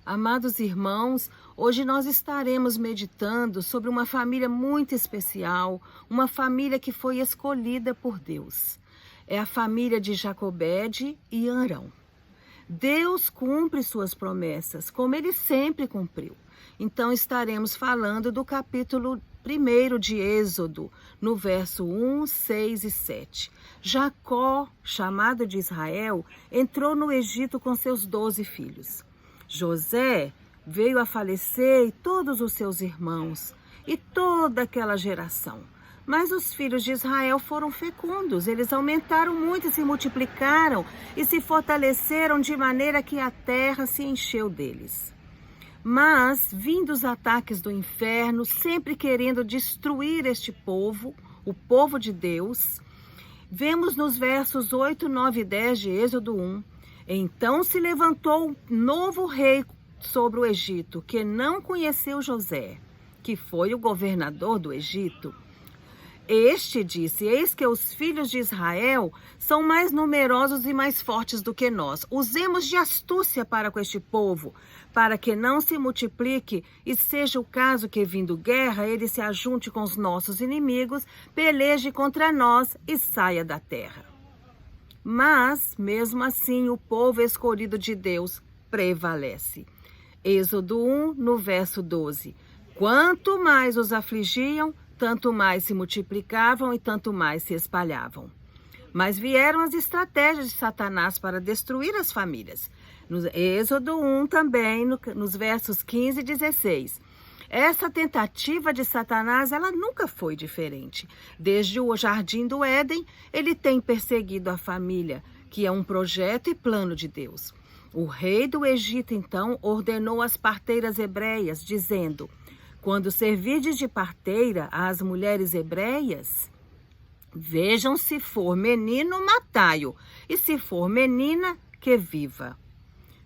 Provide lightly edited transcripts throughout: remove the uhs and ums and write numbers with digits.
Amados irmãos, hoje nós estaremos meditando sobre uma família muito especial, uma família que foi escolhida por Deus. É a família de Jacobede e Arão. Deus cumpre suas promessas, como ele sempre cumpriu. Então estaremos falando do capítulo 1 de Êxodo, no verso 1, 6 e 7. Jacó, chamado de Israel, entrou no Egito com seus 12 filhos. José veio a falecer e todos os seus irmãos e toda aquela geração. Mas os filhos de Israel foram fecundos, eles aumentaram muito e se multiplicaram e se fortaleceram de maneira que a terra se encheu deles. Mas, vindo os ataques do inferno, sempre querendo destruir este povo, o povo de Deus, vemos nos versos 8, 9 e 10 de Êxodo 1, então se levantou um novo rei sobre o Egito, que não conheceu José, que foi o governador do Egito. Este disse: eis que os filhos de Israel são mais numerosos e mais fortes do que nós. Usemos de astúcia para com este povo, para que não se multiplique e seja o caso que, vindo guerra, ele se ajunte com os nossos inimigos, peleje contra nós e saia da terra. Mas, mesmo assim, o povo escolhido de Deus prevalece. Êxodo 1, no verso 12. Quanto mais os afligiam, tanto mais se multiplicavam e tanto mais se espalhavam. Mas vieram as estratégias de Satanás para destruir as famílias. No Êxodo 1 também, nos versos 15 e 16. Essa tentativa de Satanás, ela nunca foi diferente. Desde o Jardim do Éden, ele tem perseguido a família, que é um projeto e plano de Deus. O rei do Egito, então, ordenou às parteiras hebreias, dizendo: quando servirdes de parteira às mulheres hebreias, vejam se for menino, matai-o, e se for menina, que viva.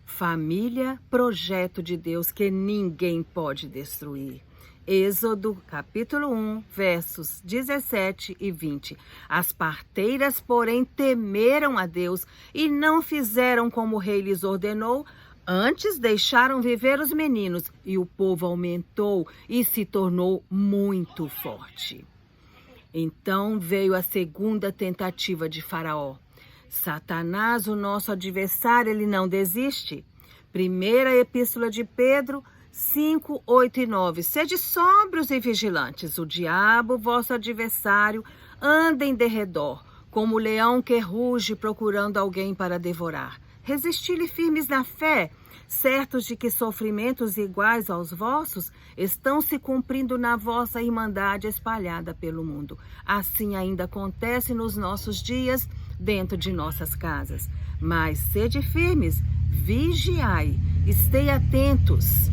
Família, projeto de Deus que ninguém pode destruir. Êxodo, capítulo 1, versos 17 e 20. As parteiras, porém, temeram a Deus e não fizeram como o rei lhes ordenou. Antes deixaram viver os meninos e o povo aumentou e se tornou muito forte. Então veio a segunda tentativa de Faraó. Satanás, o nosso adversário, ele não desiste. Primeira epístola de Pedro 5, 8 e 9. Sede sóbrios e vigilantes. O diabo, vosso adversário, anda em derredor, como o leão que ruge procurando alguém para devorar. Resisti-lhe firmes na fé, certos de que sofrimentos iguais aos vossos estão se cumprindo na vossa irmandade espalhada pelo mundo. Assim ainda acontece nos nossos dias, dentro de nossas casas. Mas sede firmes, vigiai, estei atentos.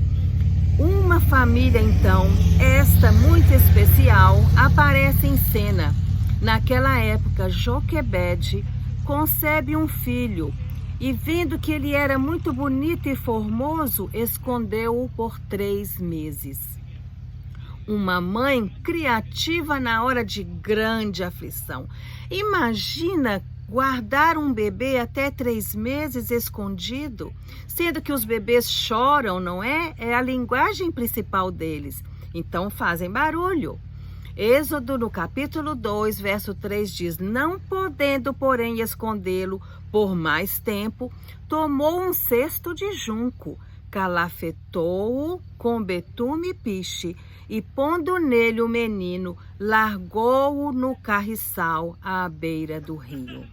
Uma família, então, esta muito especial, aparece em cena. Naquela época, Joquebede concebe um filho, e vendo que ele era muito bonito e formoso, escondeu-o por 3 meses. Uma mãe criativa na hora de grande aflição. Imagina guardar um bebê até 3 meses escondido, sendo que os bebês choram, não é? É a linguagem principal deles. Então fazem barulho. Êxodo, no capítulo 2, verso 3 diz: não podendo, porém, escondê-lo por mais tempo, tomou um cesto de junco, calafetou-o com betume e piche, e pondo nele o menino, largou-o no carriçal à beira do rio.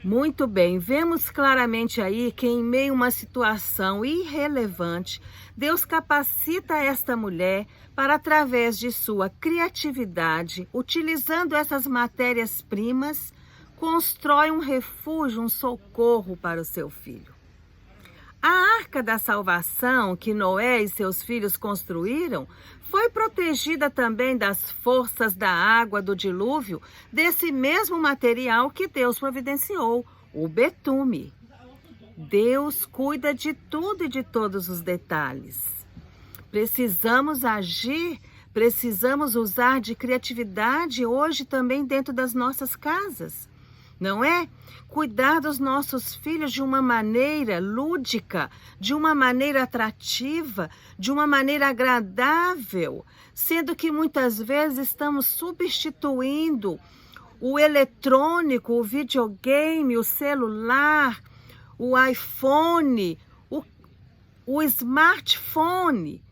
Muito bem, vemos claramente aí que em meio a uma situação irrelevante, Deus capacita esta mulher para, através de sua criatividade, utilizando essas matérias-primas, constrói um refúgio, um socorro para o seu filho. A arca da salvação que Noé e seus filhos construíram foi protegida também das forças da água do dilúvio, desse mesmo material que Deus providenciou, o betume. Deus cuida de tudo e de todos os detalhes. Precisamos agir, precisamos usar de criatividade hoje também dentro das nossas casas. não é? Cuidar dos nossos filhos de uma maneira lúdica, de uma maneira atrativa, de uma maneira agradável, sendo que muitas vezes estamos substituindo o eletrônico, o videogame, o celular, o iPhone, o smartphone,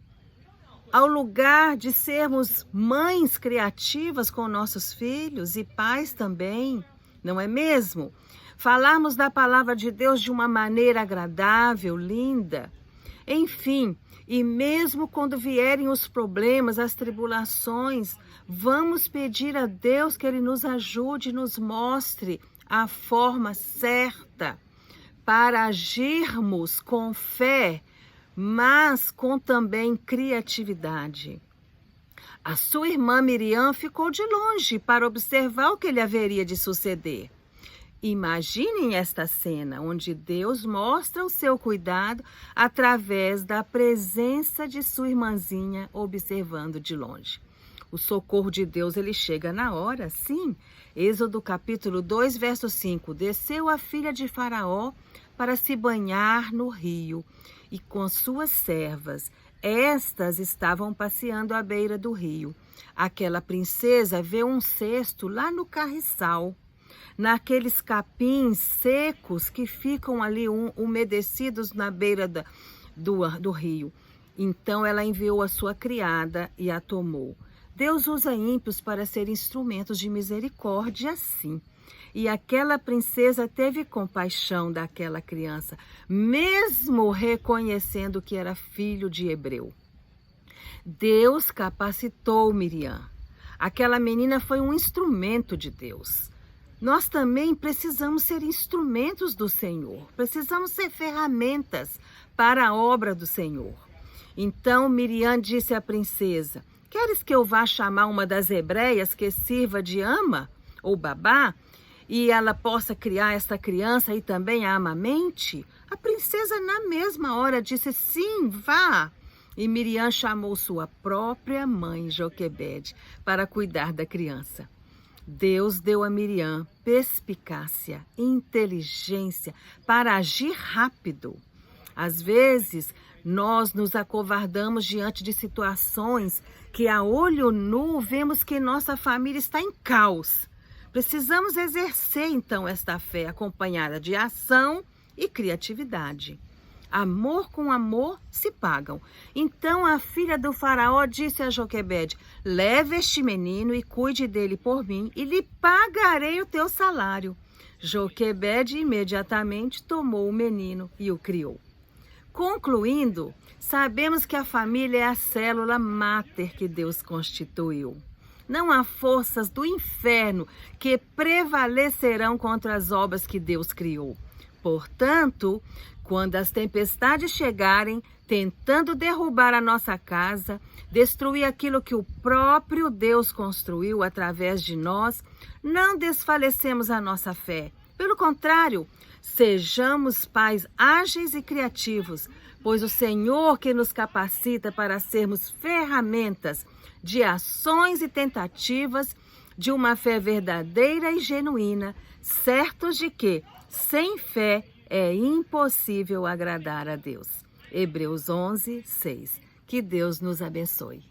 ao lugar de sermos mães criativas com nossos filhos e pais também, não é mesmo? Falarmos da palavra de Deus de uma maneira agradável, linda. Enfim, e mesmo quando vierem os problemas, as tribulações, vamos pedir a Deus que Ele nos ajude, nos mostre a forma certa para agirmos com fé, mas com também criatividade. A sua irmã Miriam ficou de longe para observar o que lhe haveria de suceder. Imaginem esta cena, onde Deus mostra o seu cuidado através da presença de sua irmãzinha observando de longe. O socorro de Deus, ele chega na hora, sim. Êxodo capítulo 2, verso 5. Desceu a filha de Faraó para se banhar no rio, e com suas servas, estas estavam passeando à beira do rio. Aquela princesa vê um cesto lá no carriçal, naqueles capins secos que ficam ali umedecidos na beira do rio. Então ela enviou a sua criada e a tomou. Deus usa ímpios para ser instrumentos de misericórdia, sim. E aquela princesa teve compaixão daquela criança, mesmo reconhecendo que era filho de hebreu. Deus capacitou Miriam. Aquela menina foi um instrumento de Deus. Nós também precisamos ser instrumentos do Senhor. Precisamos ser ferramentas para a obra do Senhor. Então Miriam disse à princesa: queres que eu vá chamar uma das hebreias que sirva de ama ou babá e ela possa criar esta criança e também a amamente? A princesa na mesma hora disse: sim, vá. E Miriam chamou sua própria mãe Joquebede para cuidar da criança. Deus deu a Miriam perspicácia, inteligência para agir rápido. Às vezes, nós nos acovardamos diante de situações que a olho nu vemos que nossa família está em caos. Precisamos exercer, então, esta fé acompanhada de ação e criatividade. Amor com amor se pagam. Então a filha do faraó disse a Joquebede: leve este menino e cuide dele por mim, e lhe pagarei o teu salário. Joquebede imediatamente tomou o menino e o criou. Concluindo, sabemos que a família é a célula máter que Deus constituiu. Não há forças do inferno que prevalecerão contra as obras que Deus criou. Portanto, quando as tempestades chegarem, tentando derrubar a nossa casa, destruir aquilo que o próprio Deus construiu através de nós, não desfalecemos a nossa fé. Pelo contrário, sejamos pais ágeis e criativos, pois o Senhor que nos capacita para sermos ferramentas de ações e tentativas de uma fé verdadeira e genuína, certos de que, sem fé, é impossível agradar a Deus. Hebreus 11, 6. Que Deus nos abençoe.